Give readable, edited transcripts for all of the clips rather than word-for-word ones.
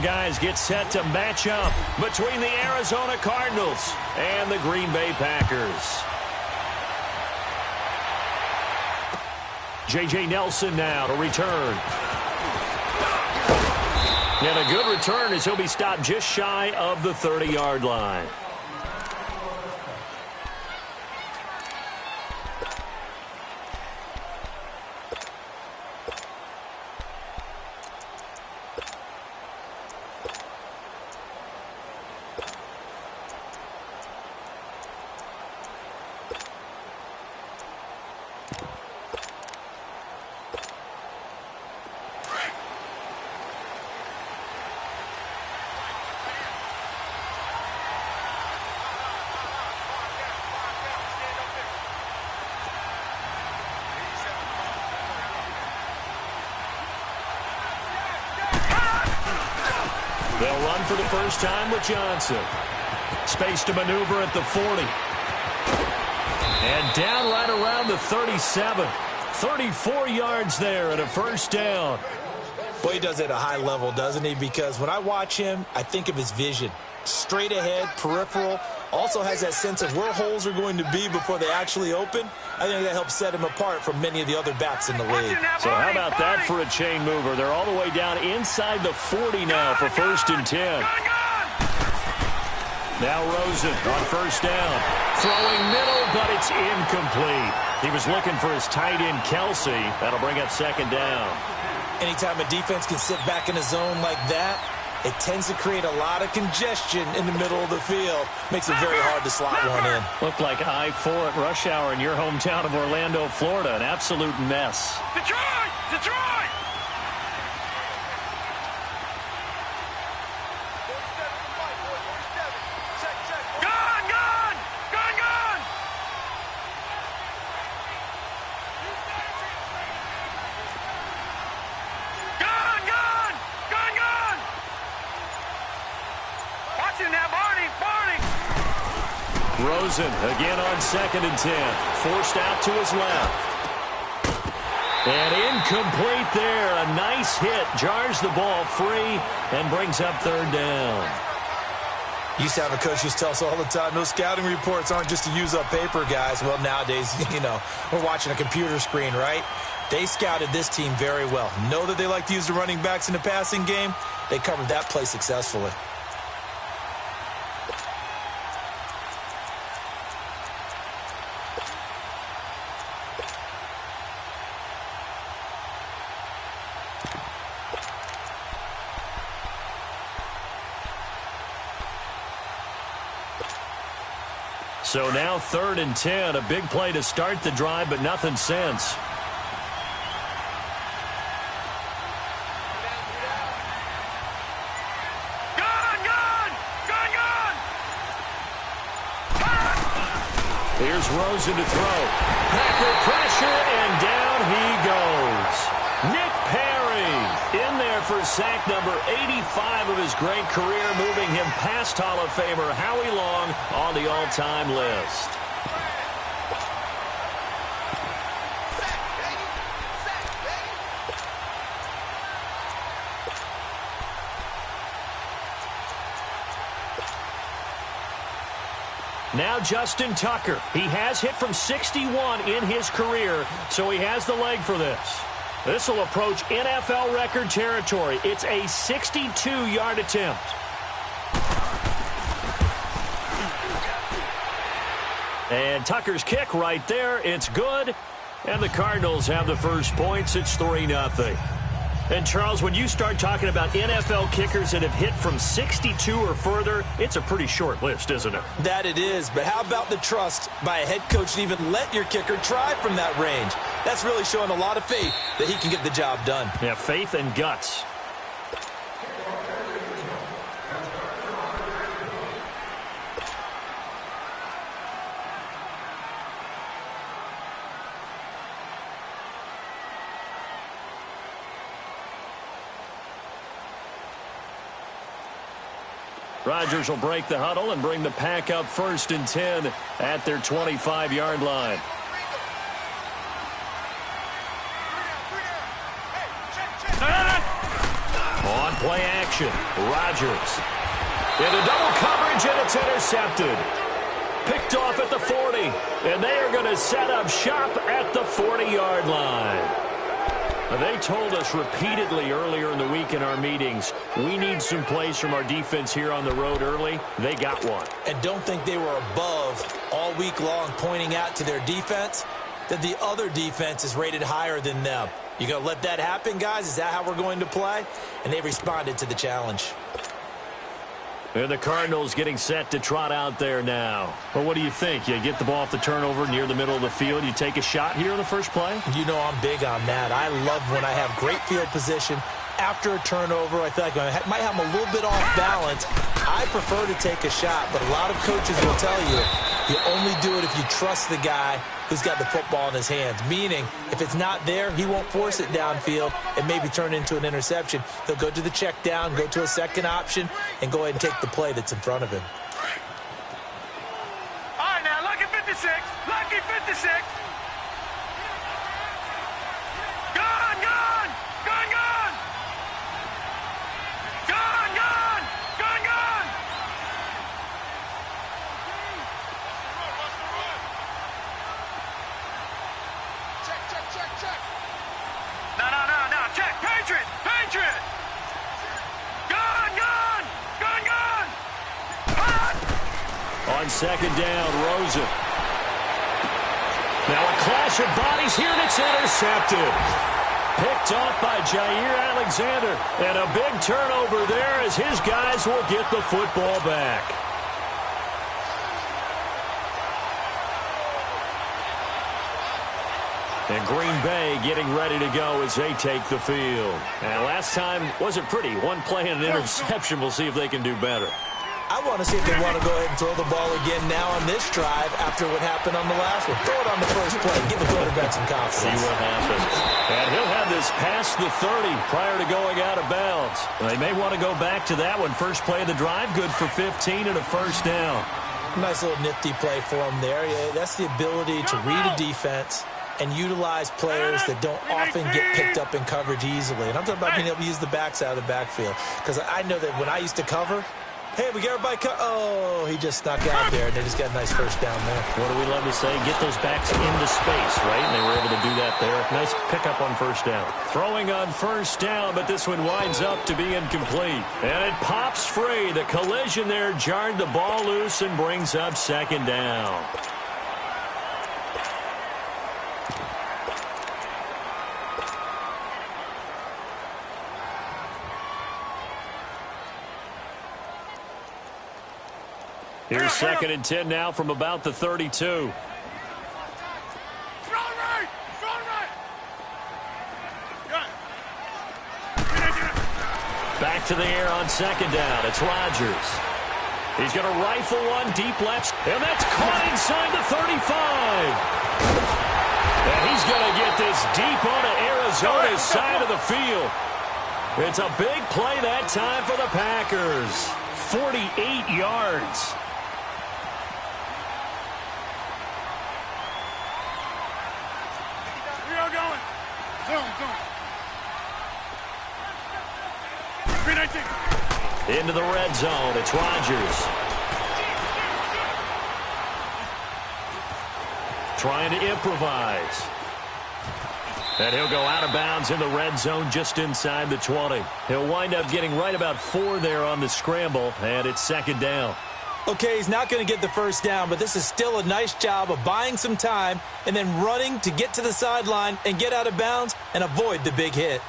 guys get set to match up between the Arizona Cardinals and the Green Bay Packers. J.J. Nelson now to return. And a good return as he'll be stopped just shy of the 30-yard line. They'll run for the first time with Johnson. Space to maneuver at the 40. And down right around the 37. 34 yards there and a first down. Well, he does it at a high level, doesn't he? Because when I watch him, I think of his vision. Straight ahead, peripheral. Also has that sense of where holes are going to be before they actually open. I think that helps set him apart from many of the other backs in the league. So how about that for a chain mover? They're all the way down inside the 40 now for 1st and 10. Now Rosen on first down. Throwing middle, but it's incomplete. He was looking for his tight end, Kelsey. That'll bring up 2nd down. Anytime a defense can sit back in a zone like that, it tends to create a lot of congestion in the middle of the field. Makes it very hard to slot one in. Looked like I-4 at rush hour in your hometown of Orlando, Florida. An absolute mess. Detroit! Detroit! Gone! Gone! Gone! Gone! Gone! Gone! Gone! Gone! Watching that, Barney! Barney! Rosen again on 2nd and 10. Forced out to his left. And incomplete there. A nice hit. Jars the ball free and brings up 3rd down. Used to have a coach used to tell us all the time, those scouting reports aren't just to use up paper, guys. Well, nowadays, we're watching a computer screen, right? They scouted this team very well. Know that they like to use the running backs in the passing game. They covered that play successfully. So now 3rd and 10. A big play to start the drive, but nothing since. Gone! Gone! Gone! Gone! Here's Rosen to throw. Packer pressure, and down he goes. Nick Perry in there for sack number 85 of his great career, moving him past Hall of Famer Howie Long on the all-time list. Now Justin Tucker. He has hit from 61 in his career, so he has the leg for this. This will approach NFL record territory. It's a 62-yard attempt. And Tucker's kick right there. It's good. And the Cardinals have the first points. It's 3-0. And, Charles, when you start talking about NFL kickers that have hit from 62 or further, it's a pretty short list, isn't it? That it is, but how about the trust by a head coach to even let your kicker try from that range? That's really showing a lot of faith that he can get the job done. Yeah, faith and guts. Rodgers will break the huddle and bring the Pack up 1st and 10 at their 25-yard line. On play action. motion. Rodgers. Into double coverage, and it's intercepted. Picked off at the 40, and they are going to set up shop at the 40-yard line. They told us repeatedly earlier in the week in our meetings, we need some plays from our defense here on the road early. They got one. And don't think they were above all week long pointing out to their defense that the other defense is rated higher than them. You going to let that happen, guys? Is that how we're going to play? And they responded to the challenge. And the Cardinals getting set to trot out there now. Well, what do you think? You get the ball off the turnover near the middle of the field. You take a shot here in the first play? You know I'm big on that. I love when I have great field position. After a turnover, I feel like I might have them a little bit off balance. I prefer to take a shot, but a lot of coaches will tell you, you only do it if you trust the guy who's got the football in his hands. Meaning, if it's not there, he won't force it downfield and maybe turn into an interception. He'll go to the check down, go to a second option, and go ahead and take the play that's in front of him. All right, now, lucky 56. Lucky 56. Gone, gone. Gone, gone. Gone, gone. Gone, gone. Check. No. Check. Patriot. Gone. On second down, Rosen. Now a clash of bodies here, and it's intercepted. Picked off by Jair Alexander. And a big turnover there as his guys will get the football back. And Green Bay getting ready to go as they take the field. And last time wasn't pretty. One play and an interception. We'll see if they can do better. I want to see if they want to go ahead and throw the ball again now on this drive after what happened on the last one. Throw it on the first play. Give the quarterback some confidence. See what happens. And he'll have this past the 30 prior to going out of bounds. They may want to go back to that one. First play of the drive, good for 15 and a first down. Nice little nifty play for him there. Yeah, that's the ability to read a defense and utilize players that don't often get picked up in coverage easily. And I'm talking about being able to use the backs out of the backfield. Because I know that when I used to cover, hey, we got everybody oh, he just snuck out there, and they just got a nice first down there. What do we love to say? Get those backs into space, right? And they were able to do that there. Nice pickup on first down. Throwing on first down, but this one winds up to be incomplete. And it pops free. The collision there jarred the ball loose and brings up second down. Here's second and 10 now from about the 32. Back to the air on second down. It's Rodgers. He's going to rifle one deep left, and that's caught inside the 35. And he's going to get this deep onto Arizona's side of the field. It's a big play that time for the Packers. 48 yards. Into the red zone. It's Rodgers. Trying to improvise. And he'll go out of bounds in the red zone just inside the 20. He'll wind up getting right about 4 there on the scramble, and it's second down. Okay, he's not going to get the first down, but this is still a nice job of buying some time and then running to get to the sideline and get out of bounds and avoid the big hit.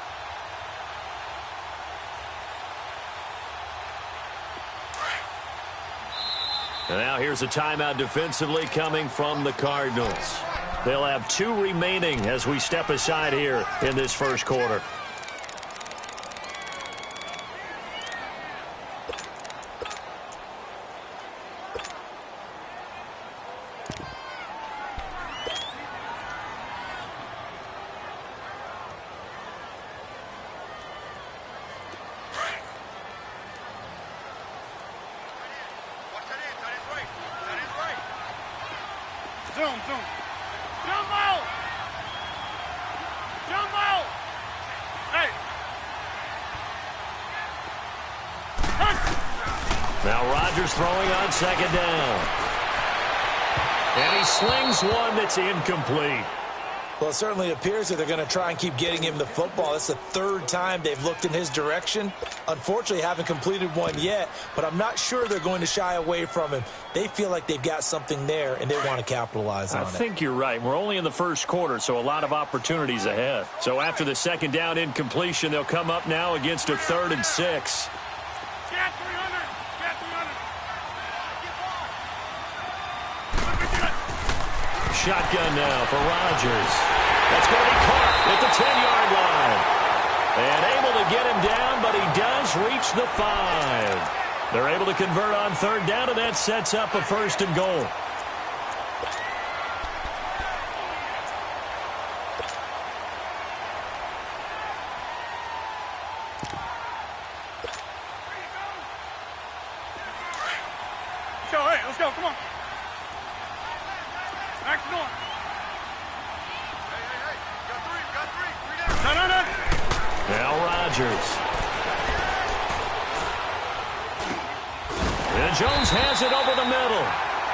And now here's a timeout defensively coming from the Cardinals. They'll have 2 remaining as we step aside here in this first quarter. Now Rodgers throwing on second down. And he slings one that's incomplete. Well, it certainly appears that they're going to try and keep getting him the football. It's the third time they've looked in his direction. Unfortunately, haven't completed one yet, but I'm not sure they're going to shy away from him. They feel like they've got something there, and they want to capitalize on it. I think you're right. We're only in the first quarter, so a lot of opportunities ahead. So after the second down incompletion, they'll come up now against a 3rd and 6. Shotgun now for Rodgers. That's going to be caught at the 10-yard line. And able to get him down, but he does reach the 5. They're able to convert on 3rd down, and that sets up a 1st and goal. Let's go, come on. Next one. Hey. Got three. No. Now Rodgers. And Jones has it over the middle.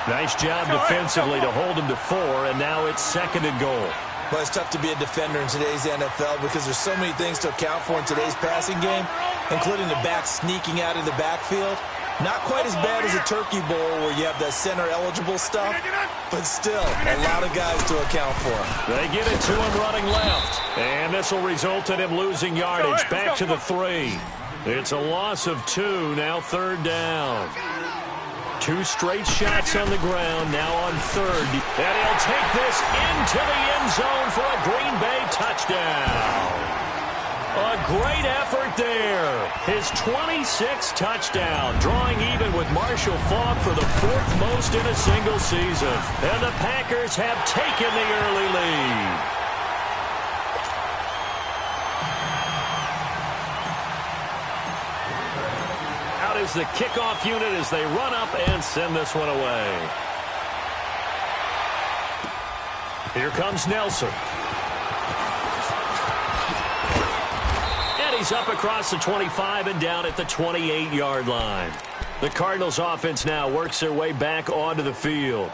Nice job defensively to hold him to 4, and now it's 2nd and goal. Well, it's tough to be a defender in today's NFL because there's so many things to account for in today's passing game, including the back sneaking out of the backfield. Not quite as bad as a turkey bowl where you have the center-eligible stuff, but still a lot of guys to account for. They get it to him running left, and this will result in him losing yardage back to the 3. It's a loss of 2, now 3rd down. 2 straight shots on the ground, now on 3rd. And he'll take this into the end zone for a Green Bay touchdown. A great effort there. His 26th touchdown, drawing even with Marshall Faulk for the 4th most in a single season. And the Packers have taken the early lead. Out is the kickoff unit as they run up and send this one away. Here comes Nelson. He's up across the 25 and down at the 28-yard line. The Cardinals offense now works their way back onto the field.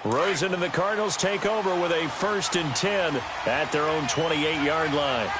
Rosen and the Cardinals take over with a 1st and 10 at their own 28-yard line.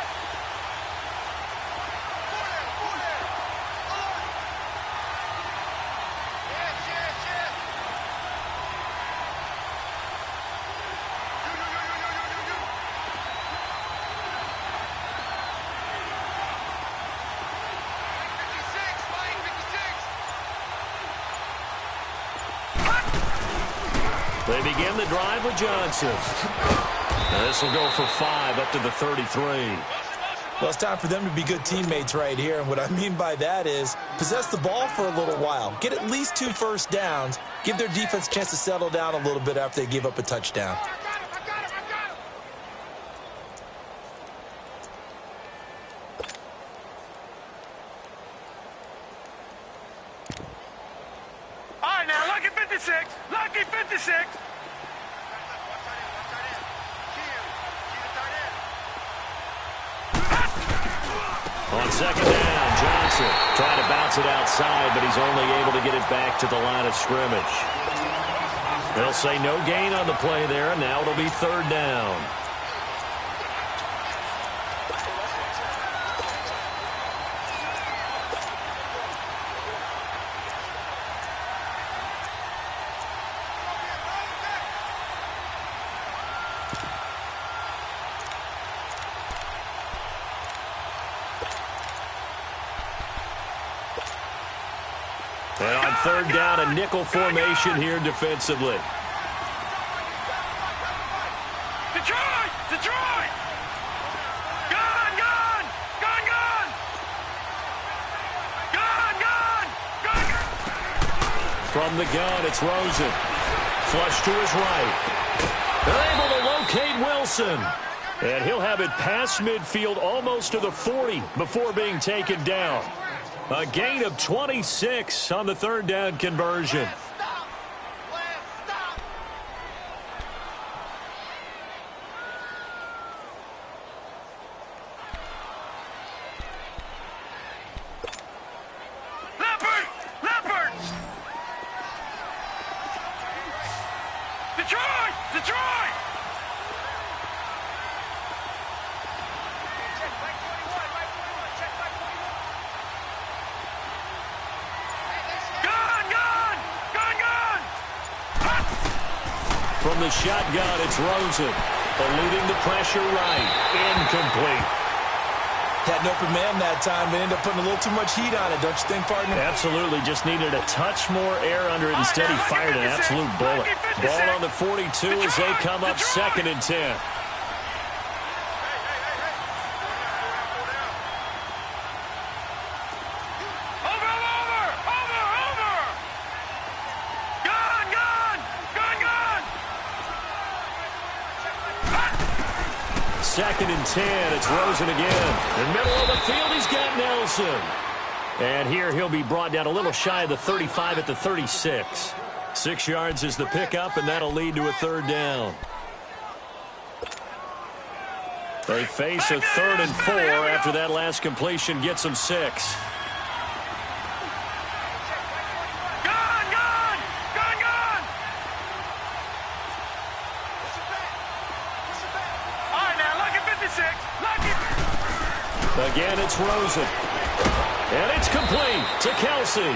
They begin the drive with Johnson. And this will go for 5 up to the 33. Well, it's time for them to be good teammates right here. And what I mean by that is possess the ball for a little while. Get at least 2 first downs. Give their defense a chance to settle down a little bit after they give up a touchdown. All right, now, lucky 56. Lucky 56. On second down, Johnson trying to bounce it outside, but he's only able to get it back to the line of scrimmage. They'll say no gain on the play there, and now it'll be 3rd down. And on 3rd down, a nickel formation here defensively. Detroit! Detroit! Gun! Gun! Gun! Gun! Gun! Gun! Gun! From the gun, it's Rosen. Flush to his right. They're able to locate Wilson. And he'll have it past midfield almost to the 40 before being taken down. A gain of 26 on the third down conversion. From the shotgun, it's Rosen. Eluding the pressure right. Incomplete. Had an open man that time. They ended up putting a little too much heat on it, don't you think, partner? Absolutely. Just needed a touch more air under it. Instead, he fired an absolute bullet. Ball on the 42 as they come up 2nd and 10. Second and 10. It's Rosen again. In the middle of the field, he's got Nelson. And here he'll be brought down a little shy of the 35 at the 36. 6 yards is the pickup, and that'll lead to a third down. They face a 3rd and 4 after that last completion gets them 6. Again, it's Rosen. And it's complete to Kelsey.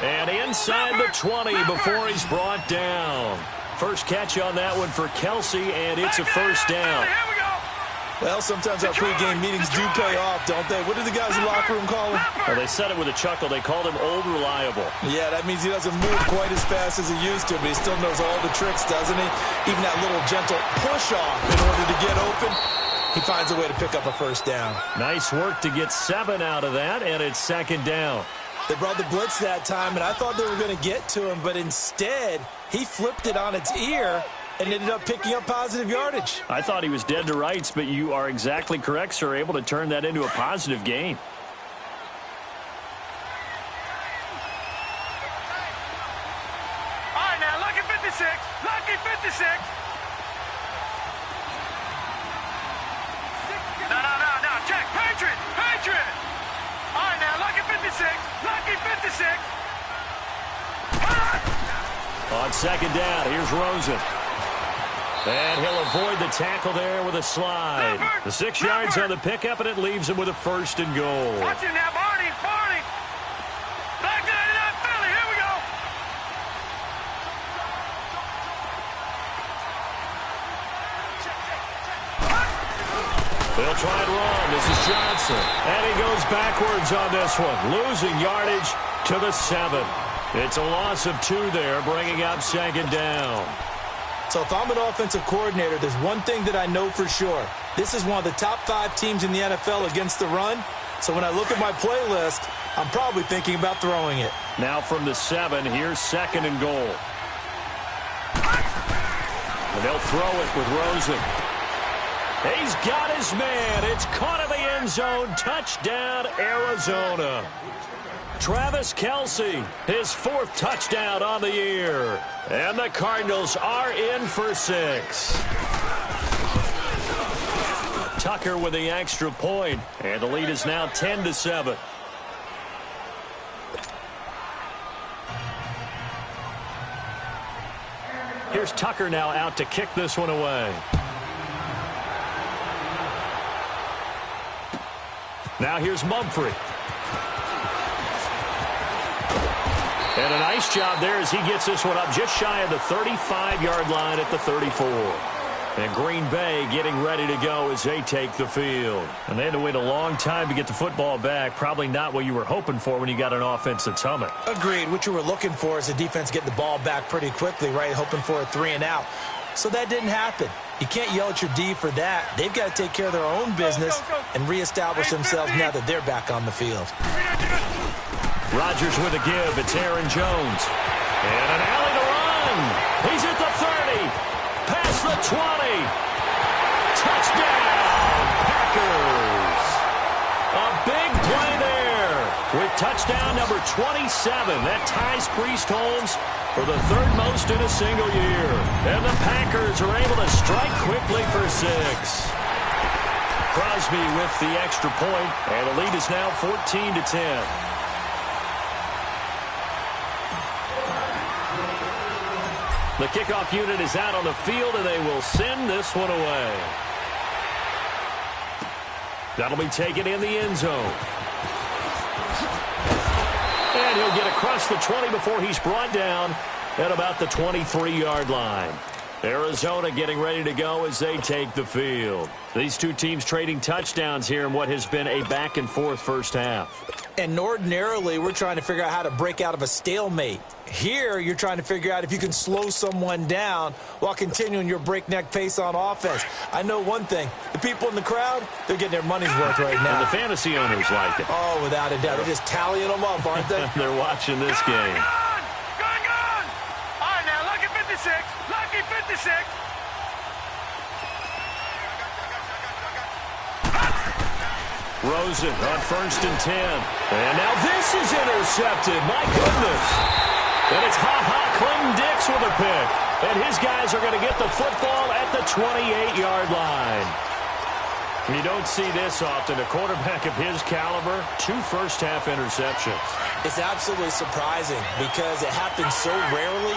And inside the 20 before he's brought down. First catch on that one for Kelsey, and it's a first down. Well, sometimes our pregame meetings do pay off, don't they? What did the guys in the locker room call him? Well, they said it with a chuckle. They called him Old Reliable. Yeah, that means he doesn't move quite as fast as he used to, but he still knows all the tricks, doesn't he? Even that little gentle push-off in order to get open. He finds a way to pick up a first down. Nice work to get 7 out of that, and it's 2nd down. They brought the blitz that time, and I thought they were going to get to him, but instead, he flipped it on its ear and ended up picking up positive yardage. I thought he was dead to rights, but you are exactly correct, sir, able to turn that into a positive gain. All right, now, lucky 56. Lucky 56. No, check. Patriot. All right, now, lucky 56. Lucky 56. On 2nd down, here's Rosen. And he'll avoid the tackle there with a slide. The 6 yards on the pickup, and it leaves him with a 1st and goal. Watch it now, Barney. Back to that Philly. Here we go. They'll try and run. This is Johnson. And he goes backwards on this one, losing yardage to the 7. It's a loss of 2 there, bringing up 2nd down. So if I'm an offensive coordinator, there's one thing that I know for sure. This is one of the top 5 teams in the NFL against the run. So when I look at my playlist, I'm probably thinking about throwing it. Now from the 7, here's 2nd and goal. And they'll throw it with Rosen. He's got his man. It's caught in the end zone. Touchdown, Arizona. Travis Kelce, his 4th touchdown on the year. And the Cardinals are in for 6. Tucker with the extra point, and the lead is now 10-7. Here's Tucker now out to kick this one away. Now here's Mumphrey. And a nice job there as he gets this one up just shy of the 35-yard line at the 34. And Green Bay getting ready to go as they take the field. And they had to wait a long time to get the football back. Probably not what you were hoping for when you got an offense that's humming. Agreed. What you were looking for is the defense getting the ball back pretty quickly, right? Hoping for a 3 and out. So that didn't happen. You can't yell at your D for that. They've got to take care of their own business and reestablish themselves now that they're back on the field. Rodgers with a give. It's Aaron Jones. And an alley to run. He's at the 30. Past the 20. Touchdown, Packers. A big play there. with touchdown number 27. That ties Priest-Holmes for the third most in a single year. And the Packers are able to strike quickly for 6. Crosby with the extra point, and the lead is now 14-10. The kickoff unit is out on the field, and they will send this one away. That'll be taken in the end zone. And he'll get across the 20 before he's brought down at about the 23-yard line. Arizona getting ready to go as they take the field. These two teams trading touchdowns here in what has been a back-and-forth first half. And ordinarily, we're trying to figure out how to break out of a stalemate. Here, you're trying to figure out if you can slow someone down while continuing your breakneck pace on offense. I know one thing. The people in the crowd, they're getting their money's worth right now. And the fantasy owners like it. Oh, without a doubt. They're just tallying them up, aren't they? They're watching this game. Gone! All right, now, lucky 56. Lucky 56. Rosen on 1st and 10. And now this is intercepted. My goodness. And it's Clinton-Dix with a pick. And his guys are going to get the football at the 28-yard line. You don't see this often. A quarterback of his caliber, 2 first-half interceptions. It's absolutely surprising because it happens so rarely.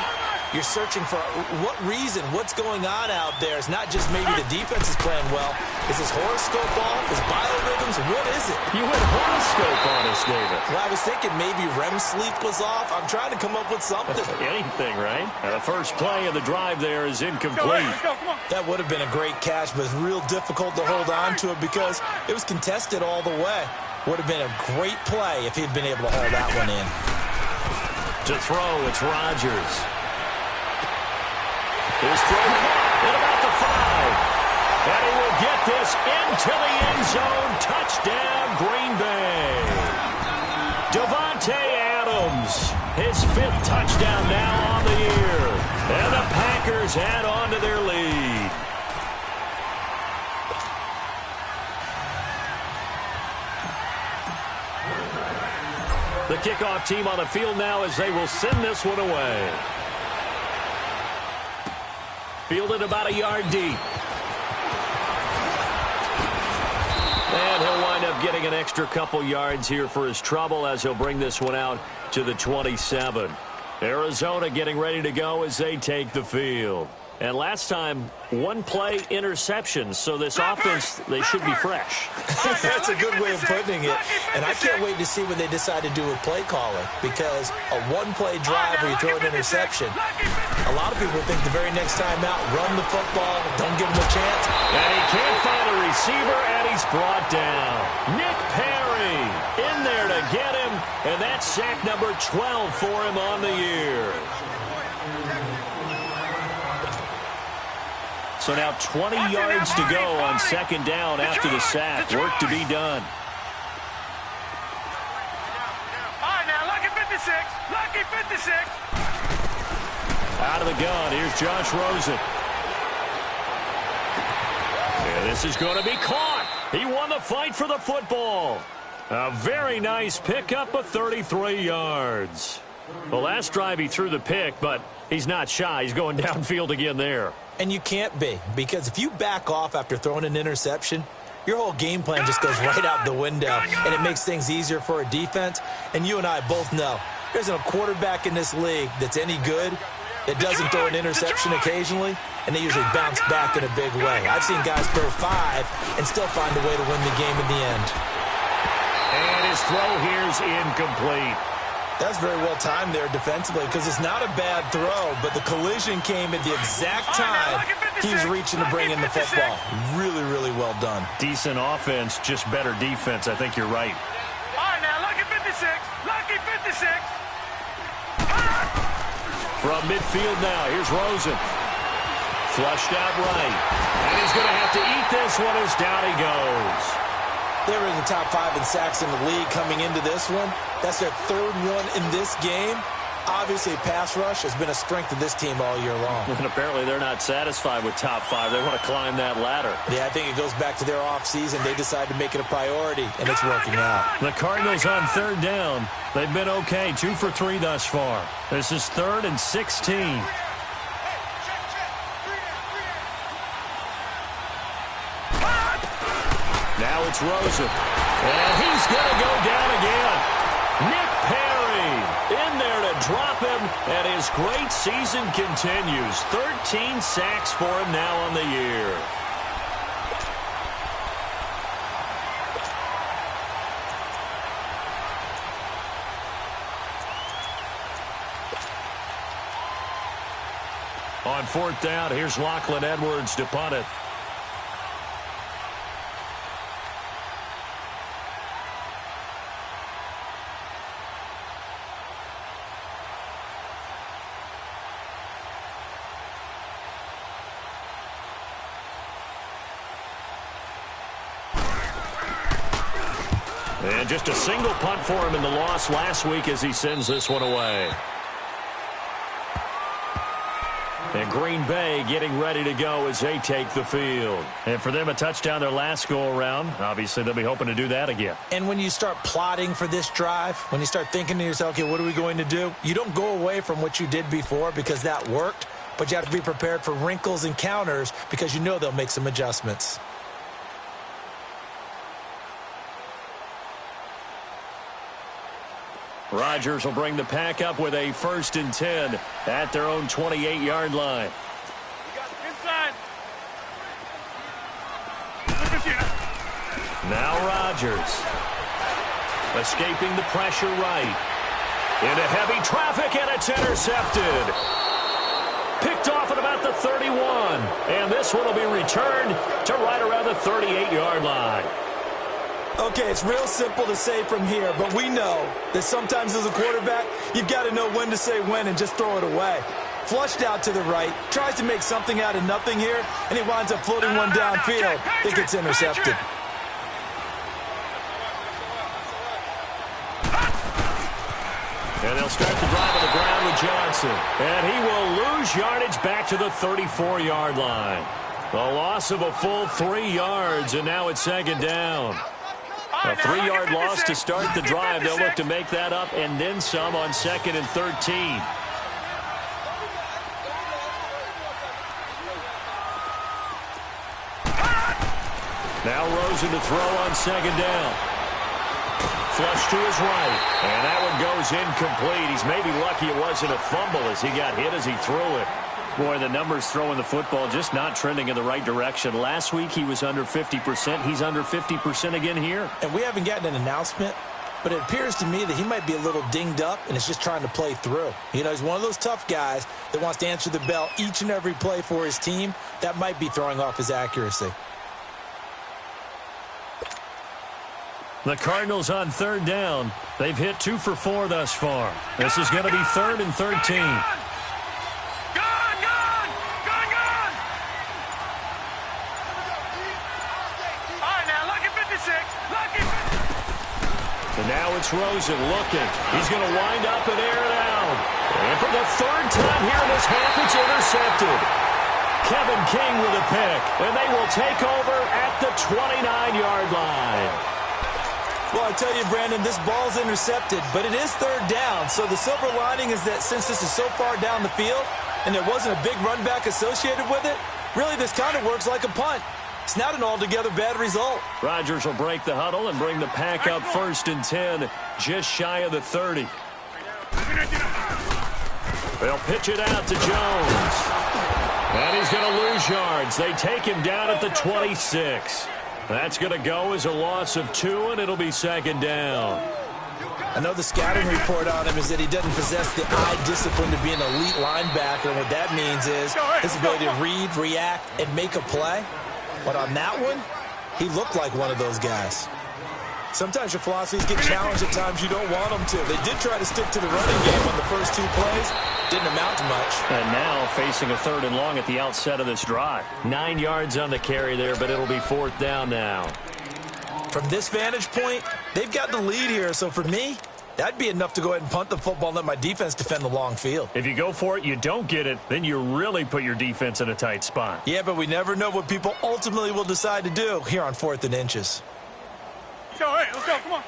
You're searching for what reason, what's going on out there. It's not just maybe the defense is playing well. Is his horoscope off? Is biorhythms? What is it? You went horoscope on us, David. Well, I was thinking maybe REM sleep was off. I'm trying to come up with something. Anything, right? The first play of the drive there is incomplete. Let's go, come on. That would have been a great catch, but it's real difficult to hold on to it because it was contested all the way. Would have been a great play if he'd been able to hold that one in. To throw, it's Rodgers. His throw at about the 5. And he will get this into the end zone. Touchdown, Green Bay. Davante Adams, his 5th touchdown now on the year. And the Packers add on to their lead. The kickoff team on the field now as they will send this one away. Fielded about a yard deep. And he'll wind up getting an extra couple yards here for his trouble as he'll bring this one out to the 27. Arizona getting ready to go as they take the field. And last time, 1-play interception, so this offense, they should be fresh. That's a good way of putting it. And I can't wait to see what they decide to do with play calling, because a 1-play drive where you throw an interception, a lot of people think the very next time out, run the football, don't give him a chance. And he can't find a receiver, and he's brought down. Nick Perry in there to get him, and that's sack number 12 for him on the year. So now 20 yards to go on 2nd down after the sack. Work to be done. All right, now, lucky 56. Lucky 56. Out of the gun, here's Josh Rosen. And this is going to be caught. He won the fight for the football. A very nice pickup of 33 yards. The last drive he threw the pick, but he's not shy. He's going downfield again there. And you can't be, because if you back off after throwing an interception, your whole game plan just goes right out the window, and it makes things easier for a defense. And you and I both know there isn't a quarterback in this league that's any good that doesn't throw an interception occasionally, and they usually bounce back in a big way. I've seen guys throw 5 and still find a way to win the game in the end. And his throw here's incomplete. That's very well timed there defensively, because it's not a bad throw, but the collision came at the exact time he's reaching to bring in the football. Really, really well done. Decent offense, just better defense. I think you're right. All right, now, lucky 56. Lucky 56. From midfield now, here's Rosen. Flushed out right. And he's going to have to eat this one as down he goes. They were in the top 5 in sacks in the league coming into this one. That's their 3rd one in this game. Obviously, pass rush has been a strength of this team all year long. And apparently they're not satisfied with top 5. They want to climb that ladder. Yeah, I think it goes back to their offseason. They decided to make it a priority, and it's working out. The Cardinals on third down. They've been okay, 2 for 3 thus far. This is 3rd and 16. Now it's Rosen. And he's going to go down again. Nick Perry in there to drop him, and his great season continues. 13 sacks for him now on the year. On 4th down, here's Lachlan Edwards to punt it. And just a single punt for him in the loss last week as he sends this one away. And Green Bay getting ready to go as they take the field. And for them, a touchdown their last go-around. Obviously, they'll be hoping to do that again. And when you start plotting for this drive, when you start thinking to yourself, okay, what are we going to do? You don't go away from what you did before because that worked, but you have to be prepared for wrinkles and counters because you know they'll make some adjustments. Rodgers will bring the pack up with a 1st and 10 at their own 28-yard line. Inside. Now Rodgers. Escaping the pressure right. Into heavy traffic, and it's intercepted. Picked off at about the 31. And this one will be returned to right around the 38-yard line. Okay, it's real simple to say from here, but we know that sometimes as a quarterback, you've got to know when to say when and just throw it away. Flushed out to the right, tries to make something out of nothing here, and he winds up floating one downfield. It gets intercepted. And they'll start the drive on the ground with Johnson. And he will lose yardage back to the 34-yard line. The loss of a full 3 yards, and now it's 2nd down. A 3-yard loss to start the drive. They'll look to make that up and then some on 2nd and 13. Now Rosen to throw on 2nd down. Flush to his right. And that one goes incomplete. He's maybe lucky it wasn't a fumble as he got hit as he threw it. Boy, the numbers throwing the football just not trending in the right direction. Last week he was under 50%. He's under 50% again here. And we haven't gotten an announcement, but it appears to me that he might be a little dinged up and is just trying to play through. You know, he's one of those tough guys that wants to answer the bell each and every play for his team. That might be throwing off his accuracy. The Cardinals on 3rd down. They've hit 2 for 4 thus far. This is going to be 3rd and 13. And now it's Rosen looking. He's going to wind up and air it out. And for the 3rd time here in this half, it's intercepted. Kevin King with a pick. And they will take over at the 29-yard line. Well, I tell you, Brandon, this ball's intercepted, but it is 3rd down. So the silver lining is that since this is so far down the field and there wasn't a big run back associated with it, really this kind of works like a punt. It's not an altogether bad result. Rodgers will break the huddle and bring the pack up 1st and 10, just shy of the 30. They'll pitch it out to Jones. And he's going to lose yards. They take him down at the 26. That's going to go as a loss of 2, and it'll be 2nd down. I know the scouting report on him is that he doesn't possess the eye discipline to be an elite linebacker, and what that means is his ability to read, react, and make a play. But on that one, he looked like one of those guys. Sometimes your philosophies get challenged at times you don't want them to. They did try to stick to the running game on the first 2 plays. Didn't amount to much. And now facing a 3rd and long at the outset of this drive. 9 yards on the carry there, but it'll be 4th down now. From this vantage point, they've got the lead here. So for me, That'd be enough to go ahead and punt the football and let my defense defend the long field. If you go for it, you don't get it, then you really put your defense in a tight spot. Yeah, but we never know what people ultimately will decide to do here on 4th and inches. Let's go, hey, let's go, come on.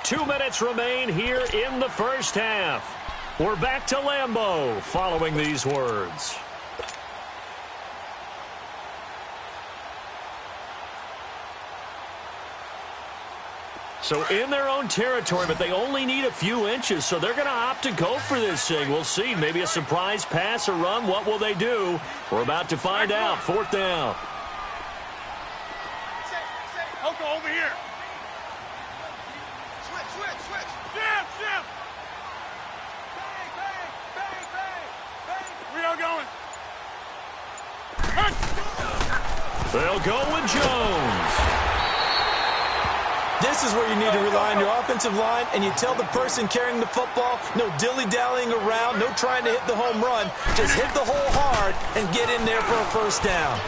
Two minutes remain here in the first half. We're back to Lambeau following these words. So in their own territory, but they only need a few inches, so they're going to opt to go for this thing. We'll see. Maybe a surprise pass or run. What will they do? We're about to find out. 4th down. Oko, over here. Switch. Jim. Bang. We are going. They'll go with Jones. This is where you need to rely on your offensive line, and you tell the person carrying the football, no dilly-dallying around, no trying to hit the home run. Just hit the hole hard and get in there for a first down.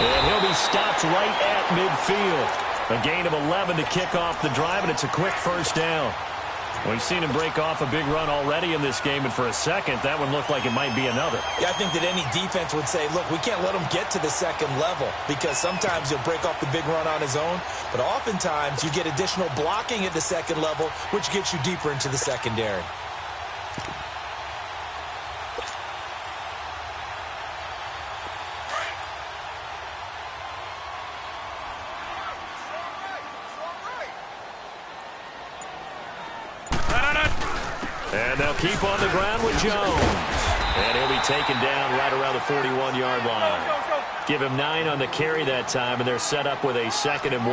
And he'll be stopped right at midfield. A gain of 11 to kick off the drive, and it's a quick first down. We've seen him break off a big run already in this game, and for a second, that one looked like it might be another. Yeah, I think that any defense would say, look, we can't let him get to the second level because sometimes he'll break off the big run on his own, but oftentimes you get additional blocking at the second level, which gets you deeper into the secondary. And they'll keep on the ground with Jones. And he'll be taken down right around the 41-yard line. Give him 9 on the carry that time, and they're set up with a 2nd and 1.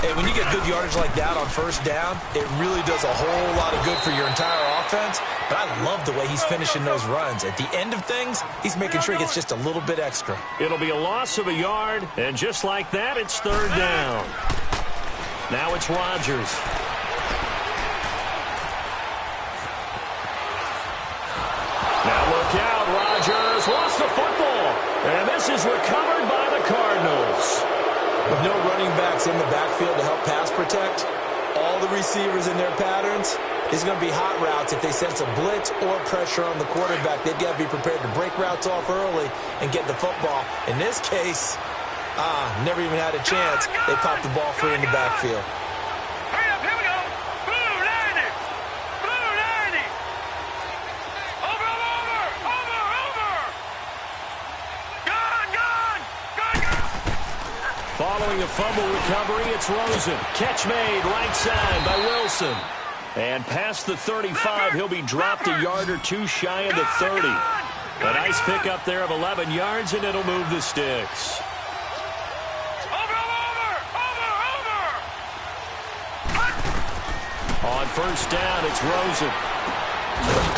Hey, when you get good yardage like that on first down, it really does a whole lot of good for your entire offense. But I love the way he's finishing those runs. At the end of things, he's making sure he gets just a little bit extra. It'll be a loss of a yard, and just like that, it's 3rd down. Now it's Rodgers. Now look out, Rodgers lost the football, and this is recovered by the Cardinals. With no running backs in the backfield to help pass protect, all the receivers in their patterns, it's going to be hot routes if they sense a blitz or pressure on the quarterback. They've got to be prepared to break routes off early and get the football. In this case, never even had a chance. They popped the ball free in the backfield. Hurry up, here we go. Blue 90. Blue 90. Over. Gone. Following a fumble recovery, it's Rosen. Catch made right side by Wilson. And past the 35, he'll be dropped a yard or two shy of the 30. A nice pickup there of 11 yards, and it'll move the sticks. Over. On first down, it's Rosen.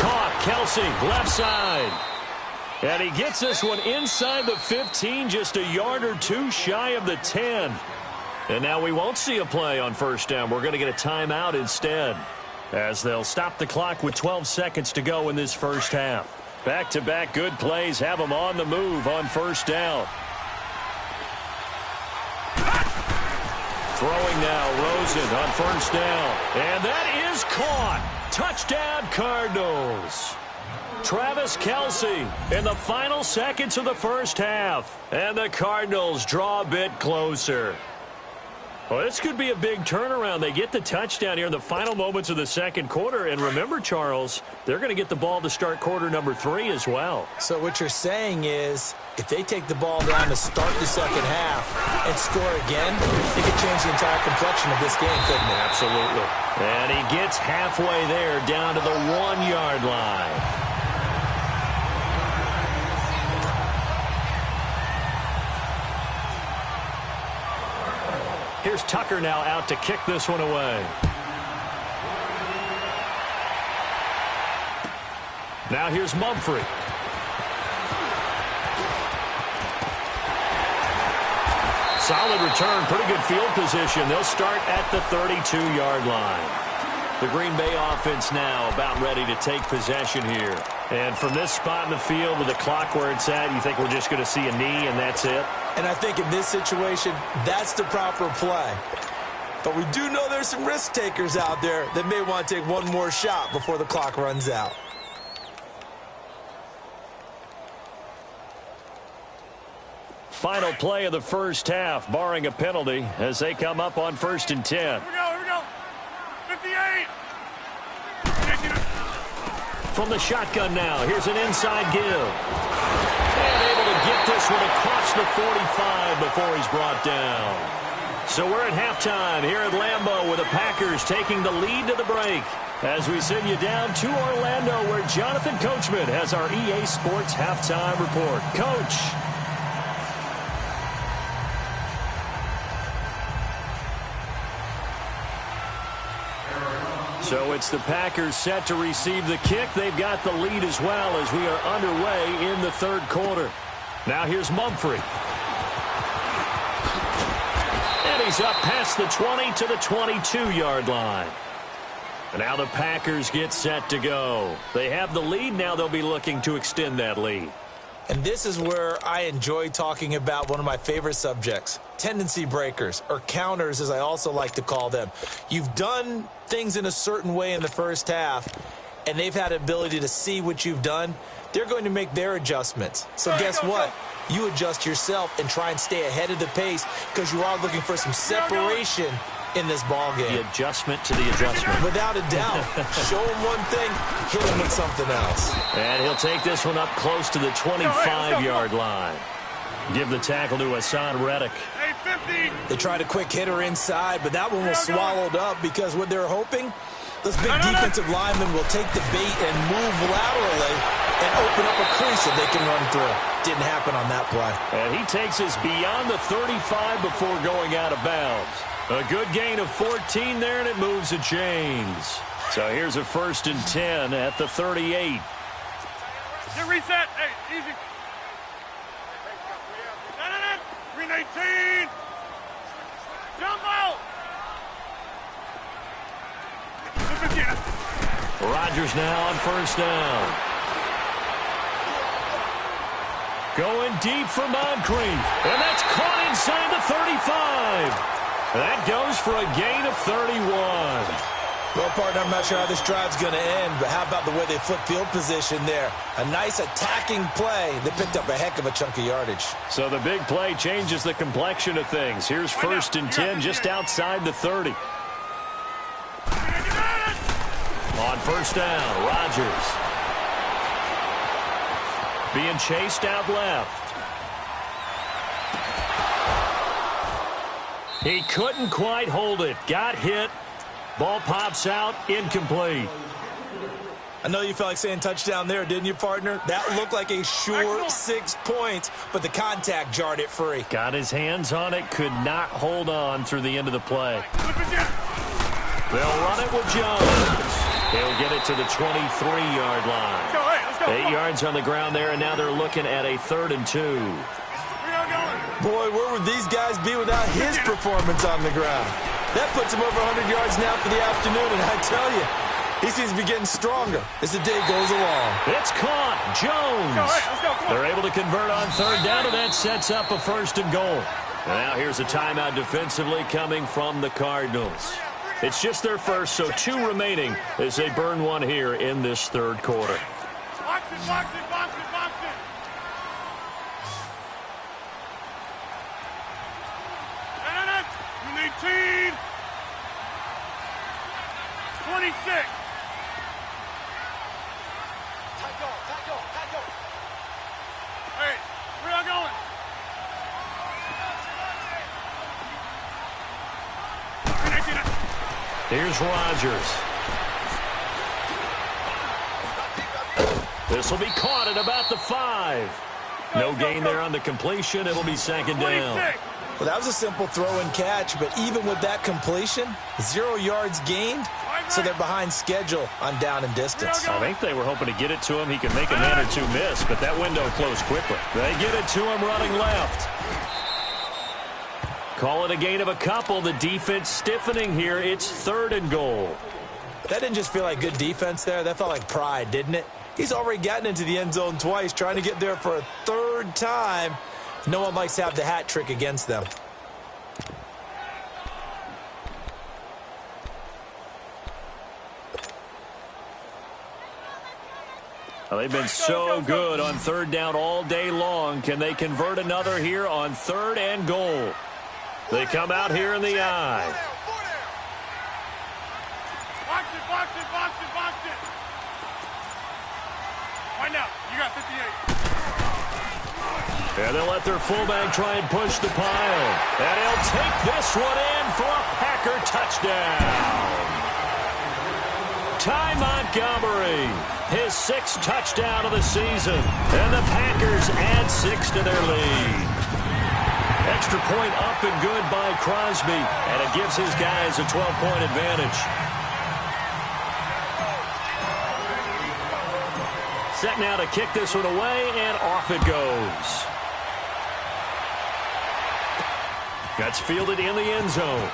Caught, Kelsey, left side. And he gets this one inside the 15, just a yard or two shy of the 10. And now we won't see a play on first down. We're going to get a timeout instead, as they'll stop the clock with 12 seconds to go in this first half. Back-to-back good plays have them on the move on first down. Throwing now, Rosen on first down. And that is caught. Touchdown, Cardinals. Travis Kelsey in the final seconds of the first half. And the Cardinals draw a bit closer. Well, this could be a big turnaround. They get the touchdown here in the final moments of the second quarter. And remember, Charles, they're going to get the ball to start quarter number 3 as well. So what you're saying is, if they take the ball down to start the second half and score again, it could change the entire complexion of this game, couldn't it? Absolutely. And he gets halfway there, down to the 1-yard line. Here's Tucker now out to kick this one away. Now here's Mumphrey. Solid return, pretty good field position. They'll start at the 32-yard line. The Green Bay offense now about ready to take possession here. And from this spot in the field with the clock where it's at, you think we're just going to see a knee and that's it? And I think in this situation, that's the proper play. But we do know there's some risk takers out there that may want to take one more shot before the clock runs out. Final play of the first half, barring a penalty, as they come up on 1st and 10. Here we go. 58. From the shotgun now, here's an inside give. And able to get this one across the 45 before he's brought down. So we're at halftime here at Lambeau with the Packers taking the lead to the break. As we send you down to Orlando where Jonathan Coachman has our EA Sports halftime report. Coach. So it's the Packers set to receive the kick. They've got the lead as well as we are underway in the third quarter. Now here's Mumphrey. And he's up past the 20 to the 22-yard line. And now the Packers get set to go. They have the lead. Now they'll be looking to extend that lead. And this is where I enjoy talking about one of my favorite subjects, tendency breakers, or counters as I also like to call them. You've done things in a certain way in the first half, and they've had the ability to see what you've done. They're going to make their adjustments. So guess what? You adjust yourself and try and stay ahead of the pace because you are looking for some separation in this ball game. The adjustment to the adjustment. Without a doubt. Show him one thing, hit him with something else. And he'll take this one up close to the 25-yard line. Give the tackle to Hassan Reddick. Hey, 50. They tried a quick hitter inside, but that one was swallowed up because what they're hoping, those big defensive linemen will take the bait and move laterally and open up a crease that they can run through. Didn't happen on that play. And he takes us beyond the 35 before going out of bounds. A good gain of 14 there, and it moves the chains. So here's a 1st and 10 at the 38. Get reset. Hey, easy. Green 18. Jump out. Rodgers now on 1st down. Going deep for Moncrief. And that's caught inside the 35. That goes for a gain of 31. Well, partner, I'm not sure how this drive's going to end, but how about the way they flip field position there? A nice attacking play that picked up a heck of a chunk of yardage. So the big play changes the complexion of things. Here's 1st and 10 just outside the 30. On 1st down, Rodgers. Being chased out left. He couldn't quite hold it. Got hit. Ball pops out. Incomplete. I know you felt like saying touchdown there, didn't you, partner? That looked like a sure 6 points, but the contact jarred it free. Got his hands on it. Could not hold on through the end of the play. They'll run it with Jones. He'll get it to the 23-yard line. 8 yards on the ground there, and now they're looking at a 3rd and 2. Boy, where would these guys be without his performance on the ground? That puts him over 100 yards now for the afternoon, and I tell you, he seems to be getting stronger as the day goes along. It's caught. Jones. They're able to convert on 3rd down, and that sets up a 1st and goal. Now here's a timeout defensively coming from the Cardinals. It's just their first, so 2 remaining as they burn one here in this 3rd quarter. Box it, box it, box it, box it. You need 18. 26. Hey, where y'all going? Here's Rodgers. This will be caught at about the 5. No gain there on the completion. It'll be 2nd down. Well, that was a simple throw and catch, but even with that completion, 0 yards gained, so they're behind schedule on down and distance. I think they were hoping to get it to him. He could make a man or 2 miss, but that window closed quickly. They get it to him running left. Call it a gain of a couple. The defense stiffening here. It's 3rd and goal. That didn't just feel like good defense there. That felt like pride, didn't it? He's already gotten into the end zone twice, trying to get there for a third time. No one likes to have the hat trick against them. Well, they've been so good on third down all day long. Can they convert another here on 3rd and goal? They come out here in the eye. Box it, box it, box it, box it. Right now, you got 58. And they'll let their fullback try and push the pile. And he'll take this one in for a Packer touchdown. Ty Montgomery, his 6th touchdown of the season. And the Packers add 6 to their lead. Extra point up and good by Crosby. And it gives his guys a 12-point advantage. Set now to kick this one away, and off it goes. That's fielded in the end zone.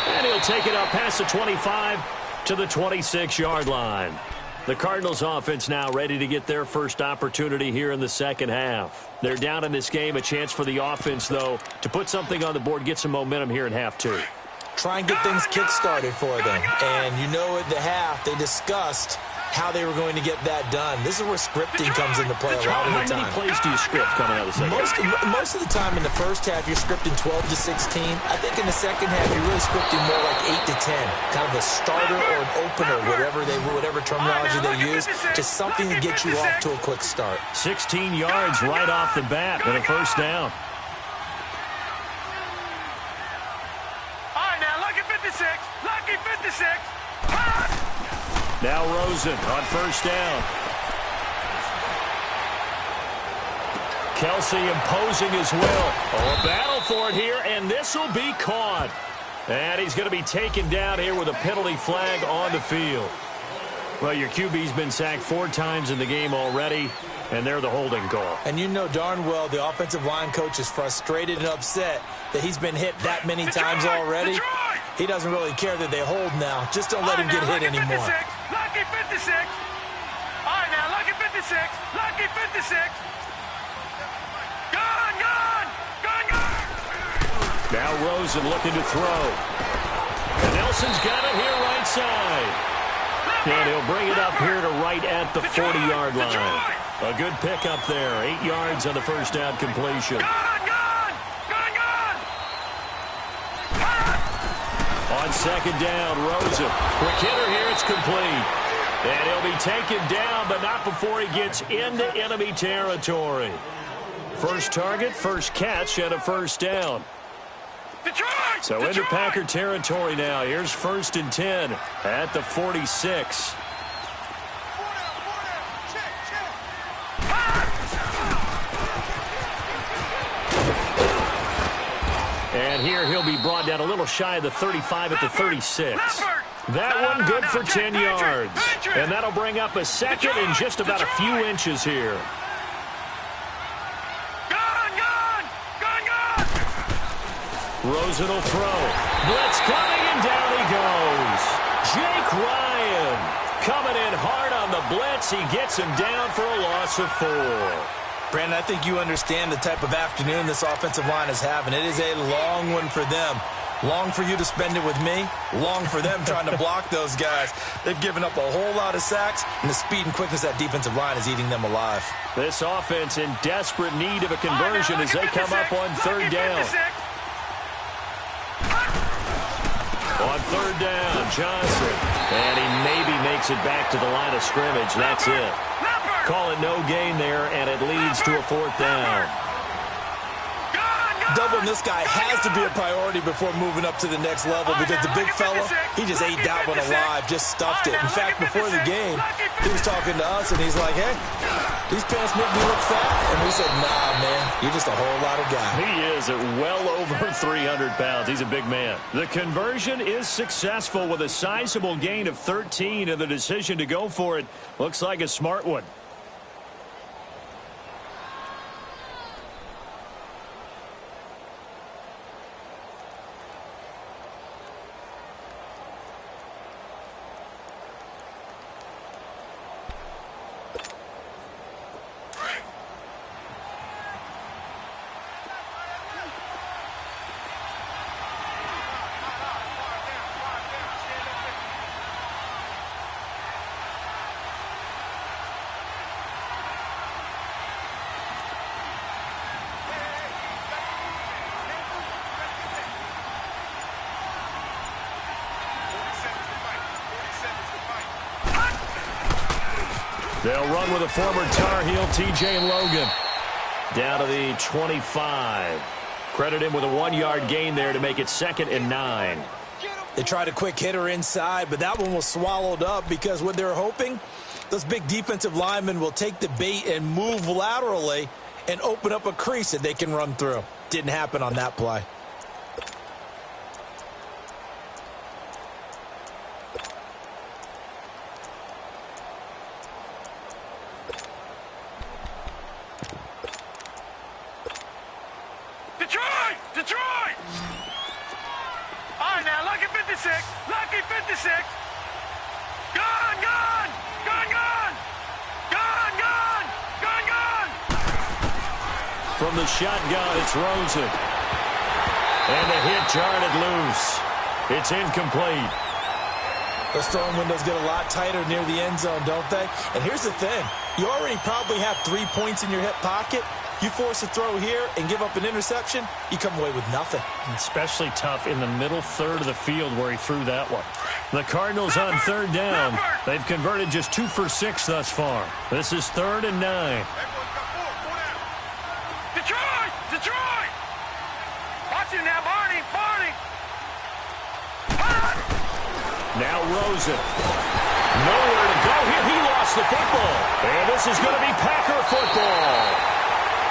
And he'll take it up past the 25 to the 26-yard line. The Cardinals offense now ready to get their first opportunity here in the second half. They're down in this game. A chance for the offense, though, to put something on the board, get some momentum here in half 2. Try and get things kick-started for them. And you know at the half, they discussed how they were going to get that done. This is where scripting comes into play a lot of the time. How many plays do you script coming out of the second half? Most of the time in the first half, you're scripting 12 to 16. I think in the second half, you're really scripting more like 8 to 10. Kind of a starter or an opener, whatever terminology they use. Just something to get you off to a quick start. 16 yards right off the bat and a first down. All right, now, lucky 56. Lucky 56. Now Rosen on first down. Kelsey imposing his will. Oh, a battle for it here, and this will be caught. And he's going to be taken down here with a penalty flag on the field. Well, your QB's been sacked 4 times in the game already, and they're the holding call. And you know darn well the offensive line coach is frustrated and upset that he's been hit that many times already. He doesn't really care that they hold now. Just don't let him get hit anymore. Lucky 56. All right, now, lucky 56. Lucky 56. Gone, gone. Gone, gone. Now Rosen looking to throw. And Nelson's got it here right side. And he'll bring it up here to right at the 40-yard line. A good pickup there. 8 yards on the first down completion. On second down, Rosen. Quick hitter here, it's complete. And he'll be taken down, but not before he gets into enemy territory. First target, first catch, and a first down. So into Packer territory now. Here's 1st and 10 at the 46. And here he'll be brought down a little shy of the 35 at the 36. That one good for 10 yards. And that'll bring up a second and just about a few inches here. Rosen will throw. Blitz coming, and down he goes. Jake Ryan coming in hard on the blitz. He gets him down for a loss of 4. Brandon, I think you understand the type of afternoon this offensive line is having. It is a long one for them. Long for you to spend it with me. Long for them trying to block those guys. They've given up a whole lot of sacks, and the speed and quickness of that defensive line is eating them alive. This offense in desperate need of a conversion as they come up on third down. On third down, Johnson. And he maybe makes it back to the line of scrimmage. That's it. Call it no gain there, and it leads to a 4th down. Doubling this guy has to be a priority before moving up to the next level because the big fella, he just ate that one alive, just stuffed it. In fact, before the game, he was talking to us, and he's like, hey, these pants make me look fat. And we said, nah, man, you're just a whole lot of guy. He is at well over 300 pounds. He's a big man. The conversion is successful with a sizable gain of 13, and the decision to go for it looks like a smart one. They'll run with a former Tar Heel, T.J. Logan. Down to the 25. Credit him with a 1-yard gain there to make it 2nd and 9. They tried a quick hitter inside, but that one was swallowed up because what they're hoping, those big defensive linemen will take the bait and move laterally and open up a crease that they can run through. Didn't happen on that play. Detroit! All right, now, lucky 56. Lucky 56. Gone! From the shotgun, it's Rosen. And the hit jarred it loose. It's incomplete. Those throwing windows get a lot tighter near the end zone, don't they? And here's the thing. You already probably have 3 points in your hip pocket. You force a throw here and give up an interception, you come away with nothing. Especially tough in the middle third of the field where he threw that one. The Cardinals on 3rd down. They've converted just 2 for 6 thus far. This is 3rd and 9. Detroit! Watch him now, Barney! Now Rosen. Nowhere to go here. He lost the football. And this is going to be Packer football.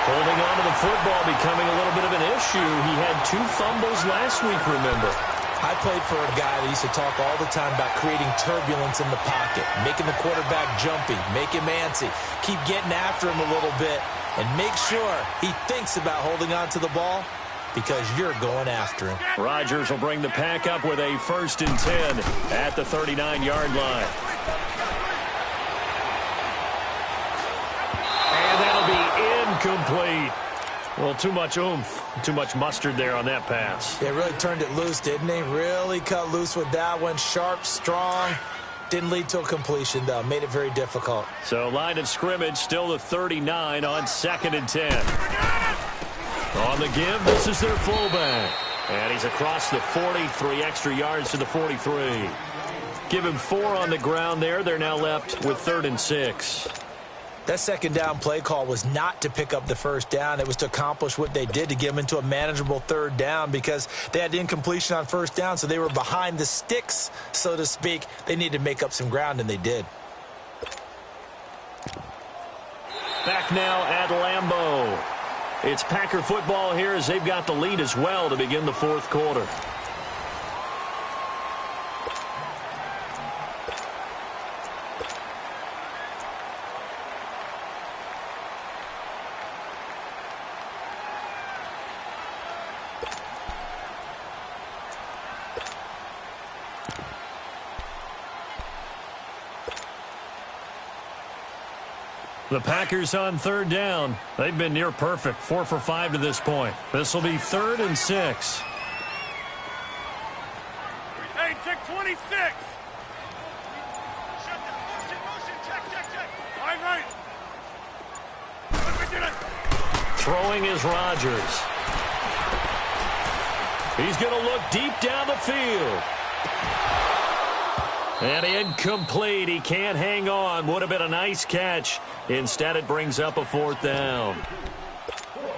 Holding on to the football becoming a little bit of an issue. He had 2 fumbles last week, remember. I played for a guy that used to talk all the time about creating turbulence in the pocket, making the quarterback jumpy, make him antsy, keep getting after him a little bit, and make sure he thinks about holding on to the ball because you're going after him. Rodgers will bring the pack up with a 1st and 10 at the 39-yard line. And that'll be incomplete. Well, too much oomph, too much mustard there on that pass. They really turned it loose, didn't they? Really cut loose with that one. Sharp, strong. Didn't lead to a completion, though. Made it very difficult. So line of scrimmage still the 39 on 2nd and 10. On the give, this is their fullback. And he's across the 40, 3 extra yards to the 43. Give him 4 on the ground there. They're now left with 3rd and 6. That 2nd down play call was not to pick up the 1st down. It was to accomplish what they did to get them into a manageable 3rd down because they had incompletion on 1st down, so they were behind the sticks, so to speak. They needed to make up some ground, and they did. Back now at Lambeau. It's Packer football here as they've got the lead as well to begin the 4th quarter. The Packers on 3rd down. They've been near perfect, 4 for 5 to this point. This will be 3rd and 6. Hey, check 26. Right. Throwing is Rodgers. He's going to look deep down the field. And incomplete. He can't hang on. Would have been a nice catch. Instead, it brings up a 4th down.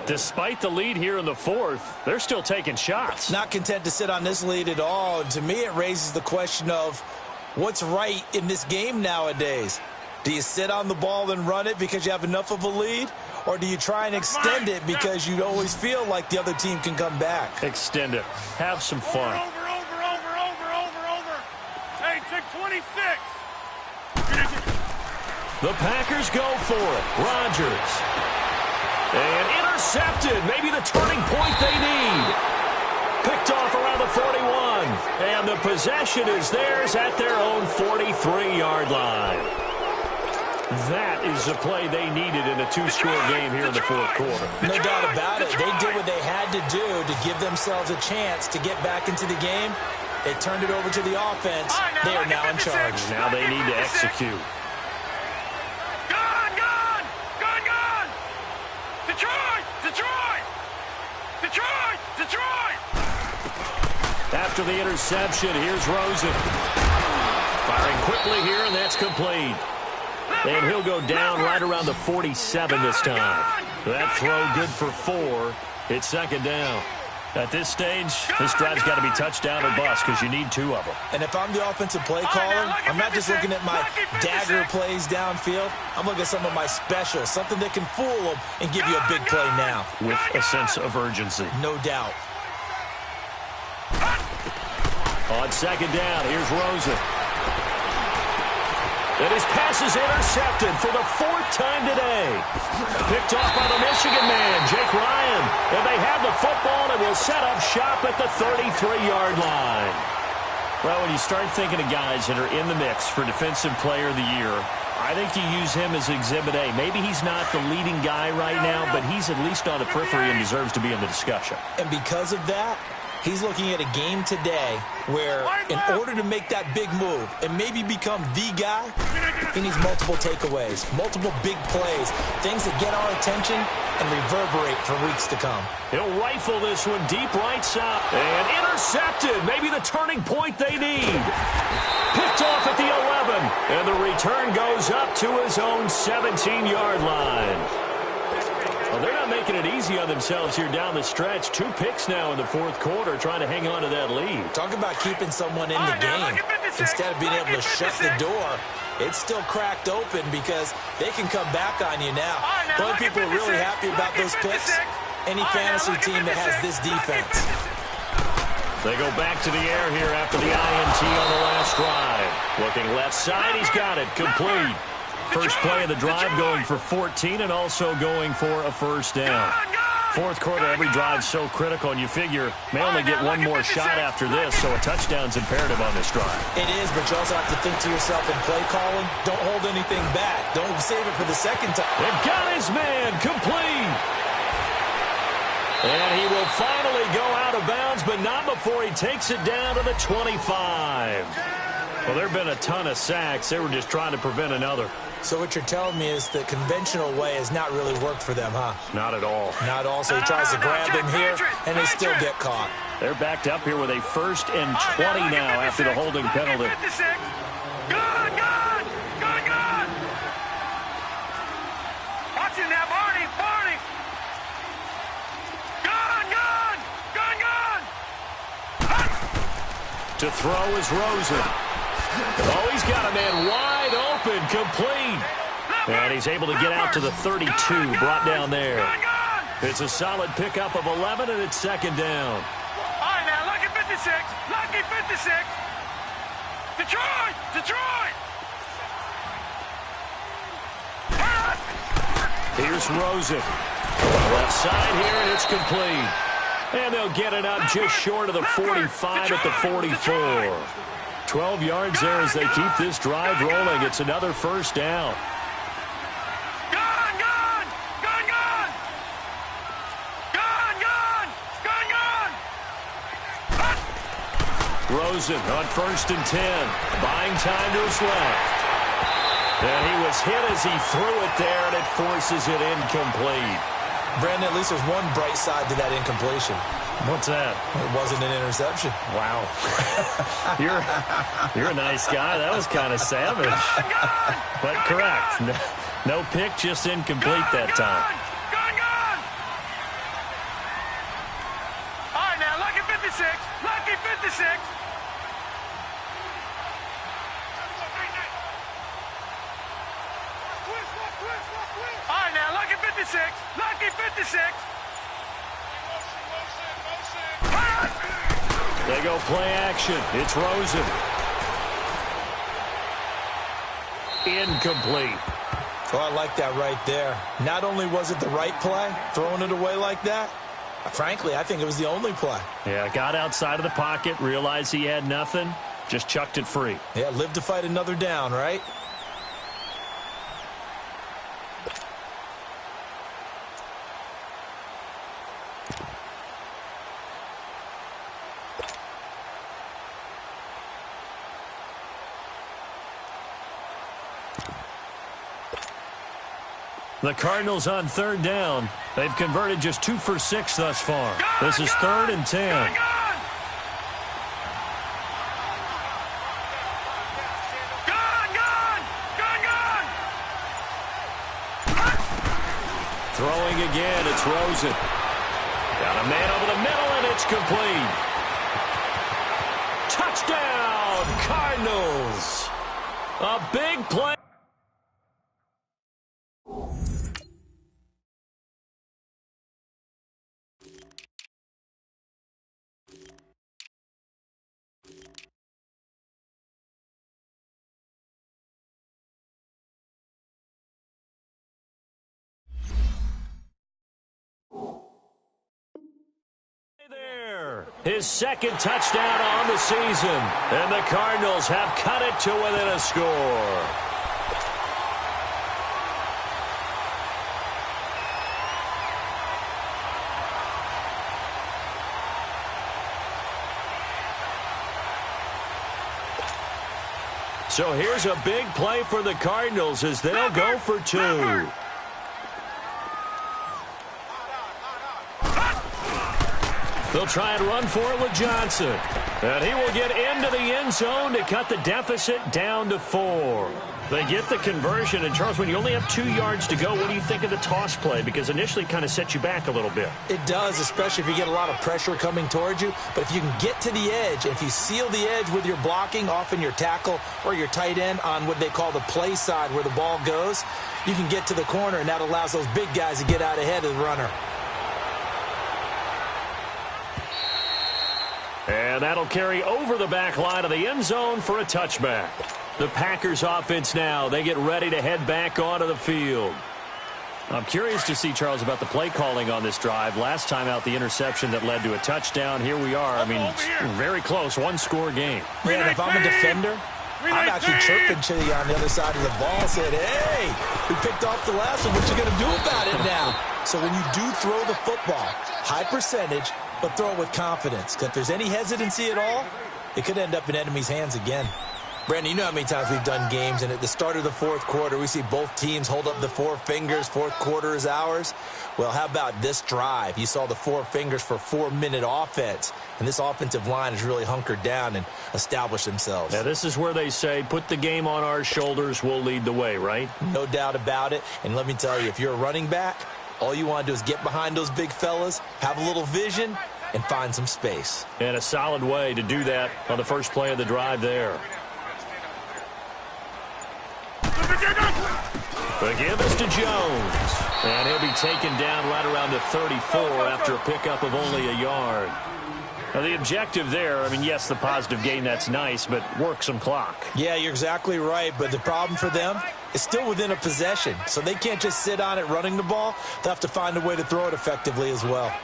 Despite the lead here in the 4th, they're still taking shots. Not content to sit on this lead at all. And to me, it raises the question of what's right in this game nowadays. Do you sit on the ball and run it because you have enough of a lead? Or do you try and extend it because you always feel like the other team can come back? Extend it. Have some fun. Over. Hey, check 26. The Packers go for it. Rodgers. And intercepted. Maybe the turning point they need. Picked off around the 41. And the possession is theirs at their own 43-yard line. That is the play they needed in a 2-score game here in the 4th quarter. No doubt about it. They did what they had to do to give themselves a chance to get back into the game. They turned it over to the offense. They are now in charge. Now they need to execute. Gone! Detroit! After the interception, here's Rosen. Firing quickly here, and that's complete. And he'll go down right around the 47 this time. That throw good for 4. It's second down. At this stage, this drive's got to be touchdown or bust because you need 2 of them. And if I'm the offensive play caller, I'm not just looking at my dagger plays downfield. I'm looking at some of my specials, something that can fool them and give you a big play now. With a sense of urgency. No doubt. On second down, here's Rosen. And his pass is intercepted for the 4th time today. Picked off by the Michigan man, Jake Ryan. And they have the football and will set up shop at the 33-yard line. Well, when you start thinking of guys that are in the mix for Defensive Player of the Year, I think you use him as Exhibit A. Maybe he's not the leading guy right now, but he's at least on the periphery and deserves to be in the discussion. And because of that, he's looking at a game today where in order to make that big move and maybe become the guy, he needs multiple takeaways, multiple big plays, things that get our attention and reverberate for weeks to come. He'll rifle this one deep right side. And intercepted. Maybe the turning point they need. Picked off at the 11. And the return goes up to his own 17-yard line. Well, they're not making it easy on themselves here down the stretch. 2 picks now in the 4th quarter trying to hang on to that lead. Talk about keeping someone in the game. Instead of being able to shut the door, it's still cracked open because they can come back on you now. The only people are really happy about those picks, any fantasy team that has this defense. They go back to the air here after the INT on the last drive. Looking left side, he's got it. Complete. First play of the drive going for 14 and also going for a first down. 4th quarter, every drive's so critical, and you figure may only get one more shot after this, so a touchdown's imperative on this drive. It is, but you also have to think to yourself in play calling, don't hold anything back. Don't save it for the second time. They've got his man complete. And he will finally go out of bounds, but not before he takes it down to the 25. Well, there have been a ton of sacks. They were just trying to prevent another. So what you're telling me is the conventional way has not really worked for them, huh? Not at all. Not at all. So he tries to grab him here, and they still get caught. They're backed up here with a 1st and 20 now after the holding penalty. Good. Watching that, Barney. Good. To throw is Rosen. Oh, he's got a man wide open, complete. And he's able to get out to the 32, brought down there. It's a solid pickup of 11, and it's second down. All right, now, lucky 56. Detroit. Here's Rosen. Left side here, and it's complete. And they'll get it up just short of the 45 at the 44. 12 yards there as they keep this drive rolling. It's another first down. Rosen on 1st and 10. Buying time to his left. And he was hit as he threw it there, and it forces it incomplete. Brandon, at least there's one bright side to that incompletion. What's that? It wasn't an interception. Wow. You're a nice guy. That was kind of savage. But correct. No pick, just incomplete that time. All right, now, lucky 56. All right, now, lucky 56. They go play action. It's Rosen. Incomplete. Oh, I like that right there. Not only was it the right play, throwing it away like that, frankly, I think it was the only play. Yeah, got outside of the pocket, realized he had nothing, just chucked it free. Yeah, live to fight another down, right? The Cardinals on 3rd down. They've converted just 2 for 6 thus far. This is 3rd and 10. throwing again. It's Rosen. Got a man over the middle, and it's complete. Touchdown, Cardinals. A big play. There, his second touchdown on the season, and the Cardinals have cut it to within a score. So here's a big play for the Cardinals as they'll go for two. They'll try and run for it with Johnson. And he will get into the end zone to cut the deficit down to 4. They get the conversion. And, Charles, when you only have 2 yards to go, what do you think of the toss play? Because initially it kind of sets you back a little bit. It does, especially if you get a lot of pressure coming towards you. But if you can get to the edge, if you seal the edge with your blocking, often your tackle or your tight end on what they call the play side where the ball goes, you can get to the corner, and that allows those big guys to get out ahead of the runner. And that'll carry over the back line of the end zone for a touchback. The Packers offense now, they get ready to head back onto the field. I'm curious to see, Charles, about the play calling on this drive. Last time out, the interception that led to a touchdown. Here we are. I mean, very close, one-score game. Yeah, and if I'm a defender, I'm actually chirping to you on the other side of the ball, saying, hey, we picked off the last one. What you going to do about it now? So when you do throw the football, high percentage, but throw it with confidence. Because if there's any hesitancy at all, it could end up in enemy's hands again. Brandon, you know how many times we've done games, and at the start of the fourth quarter, we see both teams hold up the 4 fingers, fourth quarter is ours. Well, how about this drive? You saw the 4 fingers for 4-minute offense, and this offensive line has really hunkered down and established themselves. Now, this is where they say, put the game on our shoulders, we'll lead the way, right? No doubt about it, and let me tell you, if you're a running back, all you want to do is get behind those big fellas, have a little vision, and find some space. And a solid way to do that on the first play of the drive there. The give is to Jones. And he'll be taken down right around the 34 after a pickup of only a yard. Now, the objective there, I mean, yes, the positive gain, that's nice, but work some clock. Yeah, you're exactly right, but the problem for them is still within a possession, so they can't just sit on it running the ball. They'll have to find a way to throw it effectively as well.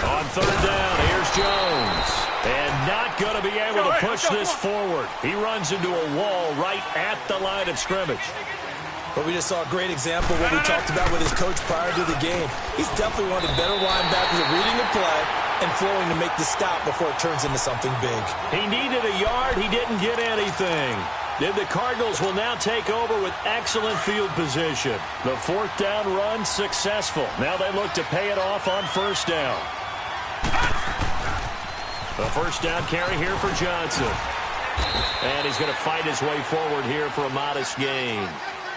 On third down, here's Jones. And not going to be able to push this forward. He runs into a wall right at the line of scrimmage. But we just saw a great example of what we talked about with his coach prior to the game. He's definitely one of the better linebackers at reading the play and flowing to make the stop before it turns into something big. He needed a yard. He didn't get anything. Then the Cardinals will now take over with excellent field position. The fourth down run successful. Now they look to pay it off on first down. The first down carry here for Johnson. And he's going to fight his way forward here for a modest gain.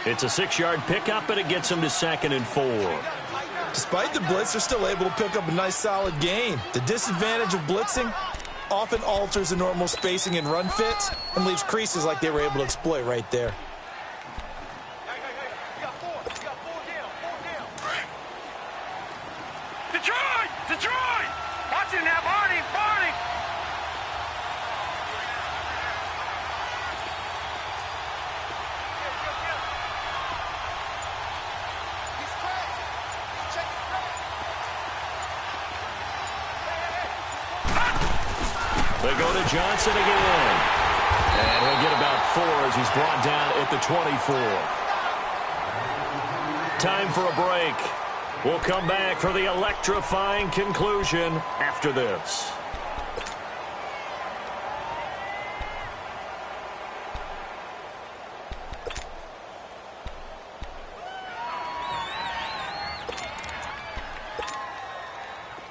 It's a 6-yard pickup, and it gets him to 2nd and 4. Despite the blitz, they're still able to pick up a nice, solid gain. The disadvantage of blitzing often alters the normal spacing and run fits and leaves creases like they were able to exploit right there. Detroit! Detroit! Watch it now, Barney! Barney! They go to Johnson again. And he'll get about 4 as he's brought down at the 24. Time for a break. We'll come back for the electrifying conclusion after this.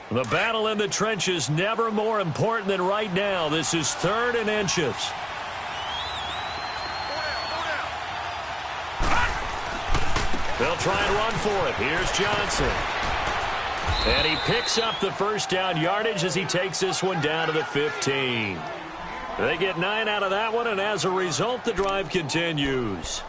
The battle in the trenches never more important than right now. This is 3rd and inches. They'll try and run for it. Here's Johnson. And he picks up the first down yardage as he takes this one down to the 15. They get 9 out of that one, and as a result, the drive continues.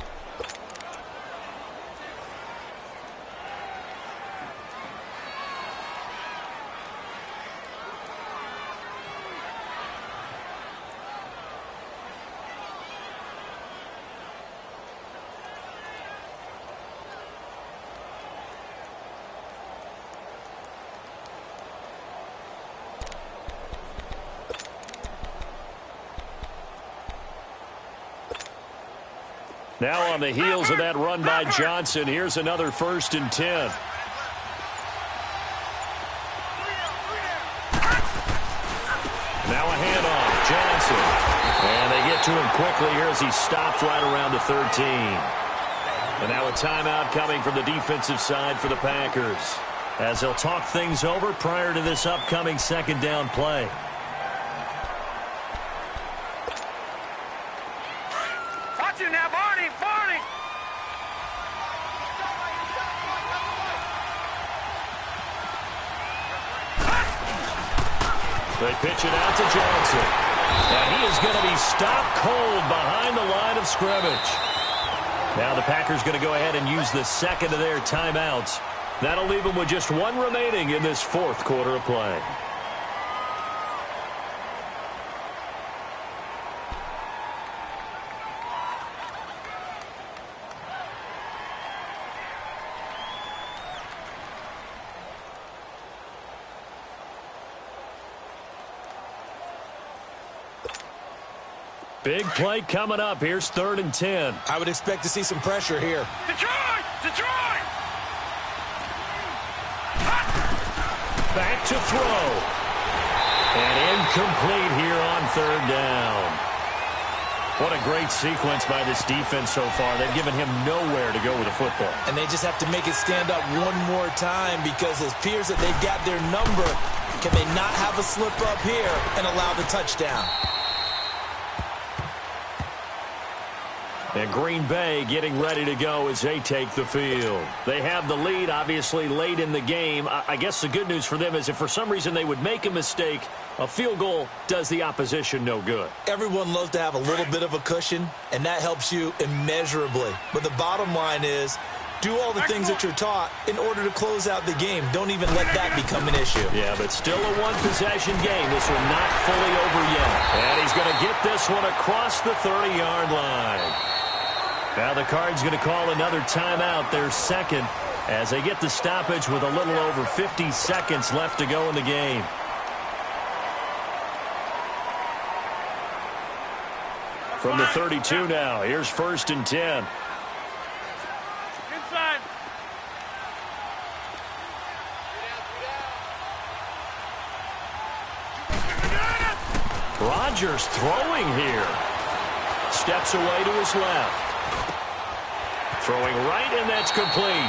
Now on the heels of that run by Johnson, here's another 1st and 10. Now a handoff, Johnson. And they get to him quickly here as he stopped right around the 13. And now a timeout coming from the defensive side for the Packers, as they'll talk things over prior to this upcoming 2nd down play. Watch him now, Barney, Barney. They pitch it out to Johnson. And he is going to be stopped cold behind the line of scrimmage. Now the Packers going to go ahead and use the 2nd of their timeouts. That'll leave them with just 1 remaining in this 4th quarter of play. Big play coming up. Here's 3rd and 10. I would expect to see some pressure here. Detroit! Detroit! Back to throw. And incomplete here on 3rd down. What a great sequence by this defense so far. They've given him nowhere to go with the football. And they just have to make it stand up one more time, because it appears that they've got their number. Can they not have a slip up here and allow the touchdown? And Green Bay getting ready to go as they take the field. They have the lead, obviously, late in the game. I guess the good news for them is if for some reason they would make a mistake, a field goal does the opposition no good. Everyone loves to have a little bit of a cushion, and that helps you immeasurably. But the bottom line is, do all the things that you're taught in order to close out the game. Don't even let that become an issue. Yeah, but still a one-possession game. This one not fully over yet. And he's going to get this one across the 30-yard line. Now the Cards going to call another timeout, their 2nd, as they get the stoppage with a little over 50 seconds left to go in the game. From the 32 now, here's 1st and 10. Inside. Rodgers throwing here. Steps away to his left. Throwing right, and that's complete.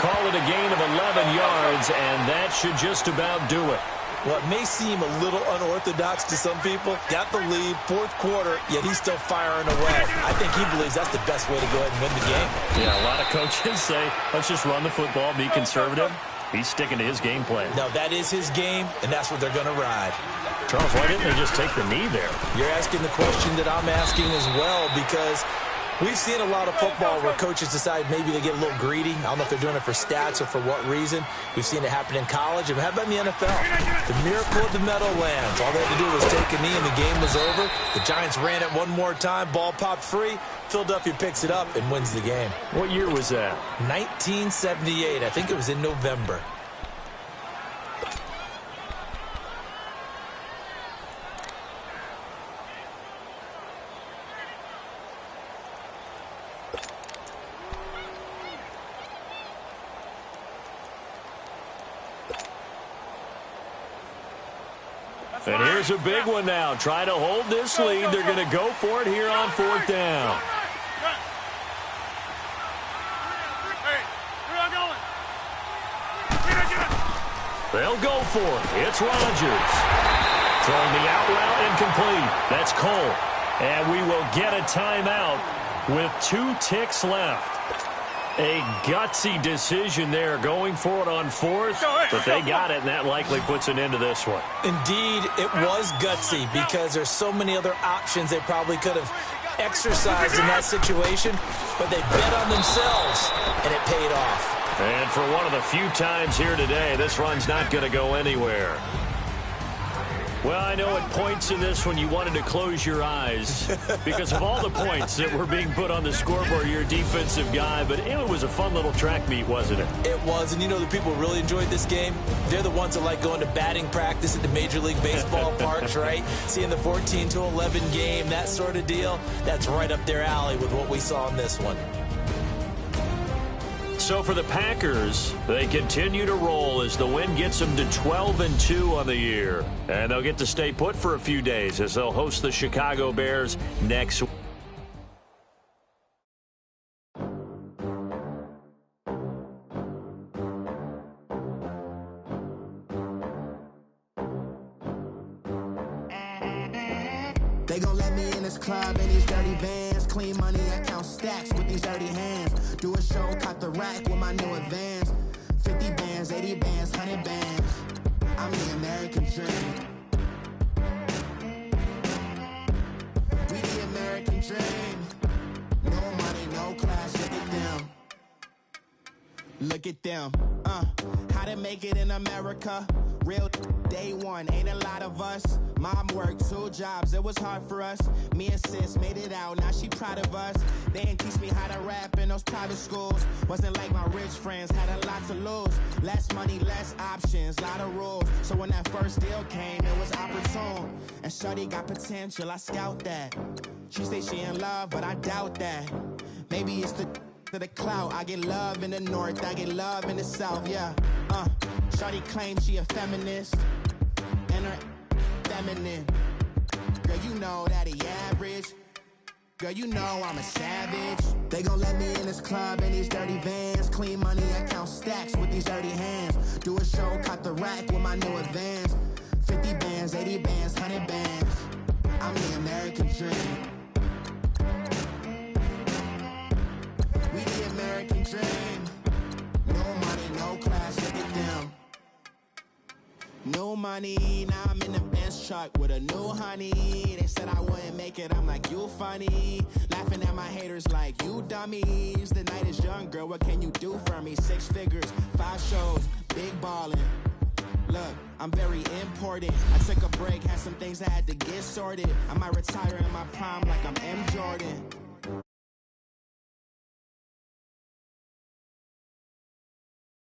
Call it a gain of 11 yards, and that should just about do it. What may seem a little unorthodox to some people, got the lead, 4th quarter, yet he's still firing away. I think he believes that's the best way to go ahead and win the game. Yeah, a lot of coaches say, let's just run the football, be conservative. He's sticking to his game plan. No, that is his game, and that's what they're going to ride. Charles, why didn't they just take the knee there? You're asking the question that I'm asking as well, because we've seen a lot of football where coaches decide maybe they get a little greedy. I don't know if they're doing it for stats or for what reason. We've seen it happen in college, and how about in the NFL? The miracle of the Meadowlands. All they had to do was take a knee, and the game was over. The Giants ran it one more time. Ball popped free. Philadelphia picks it up and wins the game. What year was that? 1978. I think it was in November. And here's a big one now. Try to hold this lead. They're going to go for it here on 4th down. They'll go for it. It's Rodgers. Throwing the out route incomplete. That's Cole. And we will get a timeout with 2 ticks left. A gutsy decision there, going for it on 4th, but they got it, and that likely puts an end to this one. Indeed, it was gutsy because there's so many other options they probably could have exercised in that situation, but they bet on themselves, and it paid off. And for one of the few times here today, this run's not going to go anywhere. Well, I know at points in this one you wanted to close your eyes because of all the points that were being put on the scoreboard. You're a defensive guy, but it was a fun little track meet, wasn't it? It was, and you know the people who really enjoyed this game? They're the ones that like going to batting practice at the Major League Baseball parks, right? Seeing the 14-11 game, that sort of deal. That's right up their alley with what we saw in this one. So for the Packers, they continue to roll as the win gets them to 12-2 on the year. And they'll get to stay put for a few days as they'll host the Chicago Bears next week. They gon' let me in this club in these dirty vans. Clean money, I count stacks with these dirty hands. Do a show, caught the rack with my new advance. 50 bands, 80 bands, 100 bands. I'm the American dream. We the American dream. No money, no class, look at them. Look at them, how to make it in America. Real day one, ain't a lot of us. Mom worked 2 jobs, it was hard for us. Me and sis made it out, now she proud of us. They didn't teach me how to rap in those private schools. Wasn't like my rich friends, had a lot to lose. Less money, less options, lot of rules. So when that first deal came, it was opportune. And shorty got potential, I scout that. She say she in love, but I doubt that. Maybe it's to the clout. I get love in the north, I get love in the south, yeah. Shorty claims she a feminist, and her feminine. Girl, you know that he average. Girl, you know I'm a savage. They gon' let me in this club in these dirty vans. Clean money, I count stacks with these dirty hands. Do a show, caught the rack with my new advance. 50 bands, 80 bands, 100 bands. I'm the American dream. We the American dream. No money, no class, look at them. No money, now I'm in the Benz truck with a new honey. They said I wouldn't make it, I'm like, you funny. Laughing at my haters like, you dummies. The night is young, girl, what can you do for me? 6 figures, 5 shows, big ballin'. Look, I'm very important. I took a break, had some things I had to get sorted. I might retire in my prime like I'm M. Jordan.